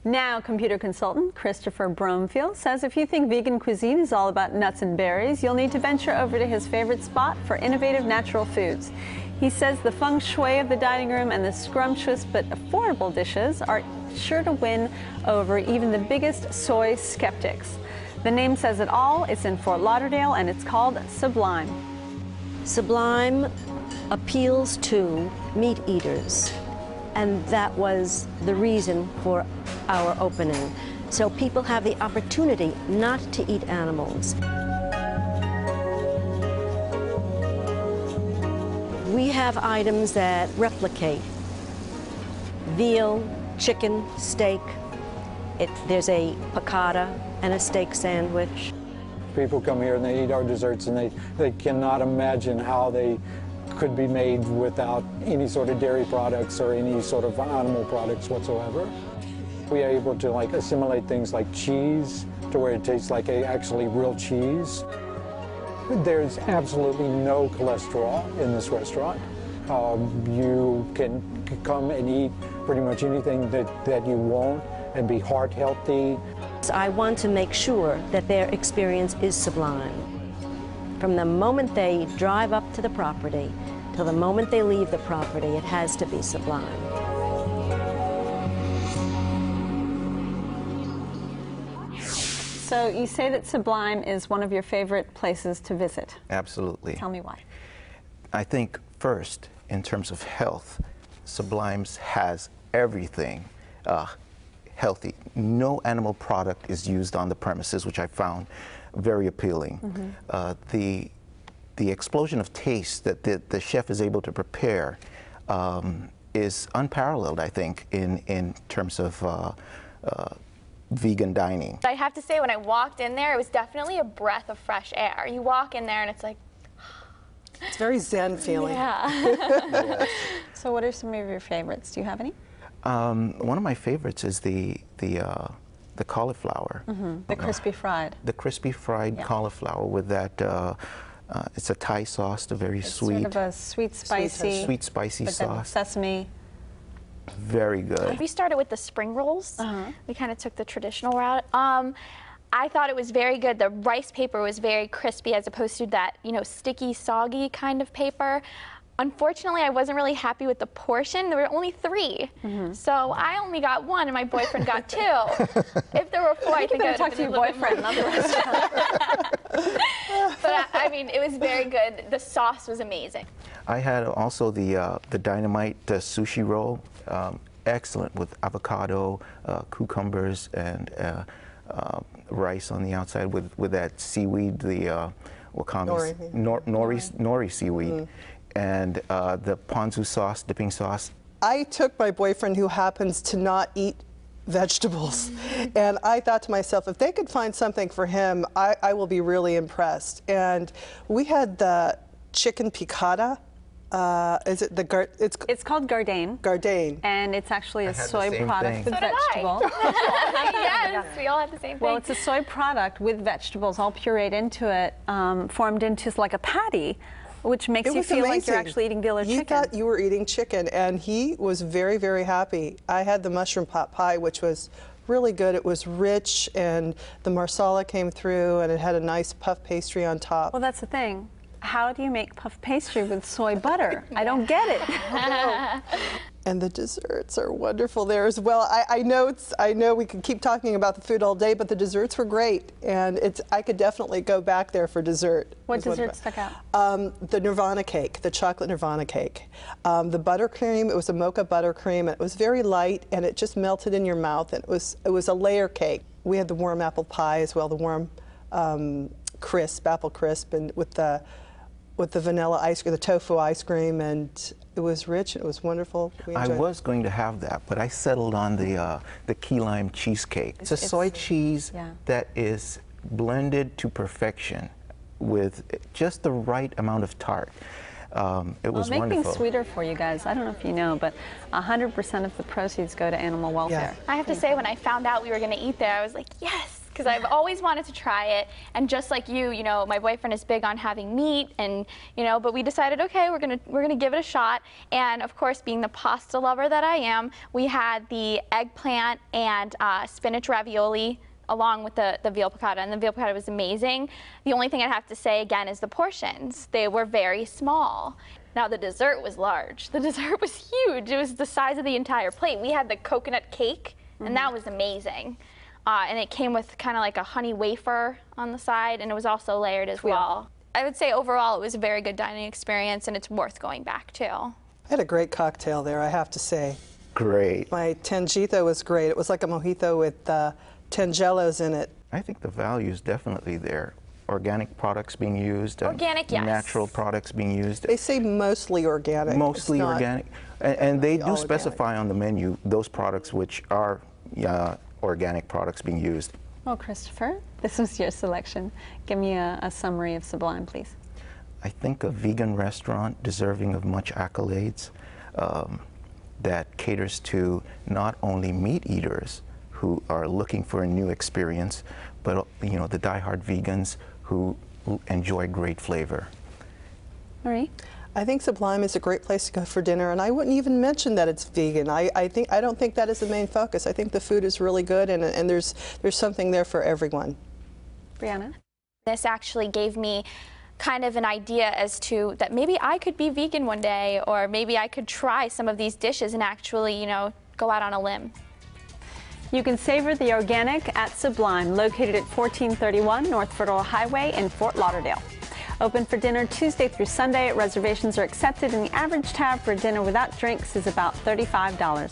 Now, computer consultant Christopher Bromfield says if you think vegan cuisine is all about nuts and berries, you'll need to venture over to his favorite spot for innovative natural foods. He says the feng shui of the dining room and the scrumptious but affordable dishes are sure to win over even the biggest soy skeptics. The name says it all. It's in Fort Lauderdale, and it's called Sublime. Sublime appeals to meat eaters, and that was the reason for our opening. So people have the opportunity not to eat animals. We have items that replicate veal, chicken, steak. There's a piccata and a steak sandwich. People come here and they eat our desserts and they cannot imagine how they could be made without any sort of dairy products or any sort of animal products whatsoever. We are able to assimilate things like cheese to where it tastes like actually real cheese. There's absolutely no cholesterol in this restaurant. You can come and eat pretty much anything that you want and be heart healthy. I want to make sure that their experience is sublime. From the moment they drive up to the property till the moment they leave the property, it has to be sublime. So you say that Sublime is one of your favorite places to visit. Absolutely. Tell me why. I think first, in terms of health, Sublime's has everything healthy. No animal product is used on the premises, which I found very appealing. Mm-hmm. The explosion of taste that the chef is able to prepare is unparalleled, I think, in terms of vegan dining. I have to say, when I walked in there, it was definitely a breath of fresh air. You walk in there and it's like... It's very zen feeling. Yeah. Yes. So what are some of your favorites? Do you have any? One of my favorites is the cauliflower. Mm-hmm. The crispy fried. The crispy fried cauliflower with that, it's a Thai sauce, the very sweet. Sort of a sweet spicy sauce. Then sesame. Very good. We started with the spring rolls. We kind of took the traditional route. I thought it was very good. The rice paper was very crispy as opposed to that, sticky, soggy kind of paper. Unfortunately, I wasn't really happy with the portion. There were only 3. So I only got 1 and my boyfriend got 2. If there were 4, I think I would talk to your boyfriend, not the restaurant. But I mean, it was very good. The sauce was amazing. I had also the dynamite sushi roll, excellent with avocado, cucumbers, and rice on the outside with that seaweed, the wakame, nori seaweed, and the ponzu sauce, dipping sauce. I took my boyfriend, who happens to not eat vegetables, and I thought to myself, if they could find something for him, I will be really impressed. And we had the chicken piccata. Is it the It's called Gardain. Gardain. And it's actually a soy product with So vegetable. Yes, we all had the same thing. Well, it's a soy product with vegetables all pureed into it, formed into like a patty, which makes you feel like you're actually eating veal or chicken. He thought you were eating chicken, and he was very, very happy. I had the mushroom pot pie, which was really good. It was rich, and the marsala came through, and it had a nice puff pastry on top. Well, that's the thing. How do you make puff pastry with soy butter? I don't get it. And the desserts are wonderful there as well. I know we could keep talking about the food all day, but the desserts were great, and I could definitely go back there for dessert. What dessert stuck out? The Nirvana cake, the chocolate Nirvana cake. The buttercream, it was a mocha buttercream, and it was very light, and it just melted in your mouth, and it was a layer cake. We had the warm apple pie as well, the warm apple crisp, and with the vanilla ice cream, the tofu ice cream, and it was rich and it was wonderful. I was going to have that, but I settled on the key lime cheesecake. It's a soy cheese that is blended to perfection with just the right amount of tart. It was make wonderful. things sweeter for you guys. I don't know if you know, but 100% of the proceeds go to animal welfare. I have to say, when I found out we were going to eat there, I was like, yes, because I've always wanted to try it. And just like you know, my boyfriend is big on having meat, and but we decided, okay, we're gonna give it a shot. And of course, being the pasta lover that I am, we had the eggplant and spinach ravioli along with the veal piccata, and the veal piccata was amazing. The only thing I'd have to say again is the portions. They were very small. Now the dessert was large. The dessert was huge. It was the size of the entire plate. We had the coconut cake, and that was amazing. And it came with kind of like a honey wafer on the side, and it was also layered as well. I would say overall it was a very good dining experience, and it's worth going back to. I had a great cocktail there, I have to say. Great. My tangito was great. It was like a mojito with tangelos in it. I think the value is definitely there. Organic products being used. Organic, yes. Natural products being used. They say mostly organic. Mostly organic. And they do specify organic on the menu those products which are organic products being used. Well, Christopher, this was your selection. Give me a summary of Sublime, please. I think a vegan restaurant deserving of much accolades that caters to not only meat eaters who are looking for a new experience, but the diehard vegans who enjoy great flavor. Marie? I think Sublime is a great place to go for dinner, and I wouldn't even mention that it's vegan. I don't think that is the main focus. I think the food is really good, and there's something there for everyone. Brianna? This actually gave me kind of an idea as to that maybe I could be vegan one day, or maybe I could try some of these dishes and actually, go out on a limb. You can savor the organic at Sublime, located at 1431 North Federal Highway in Fort Lauderdale. Open for dinner Tuesday through Sunday. Reservations are accepted, and the average tab for dinner without drinks is about $35.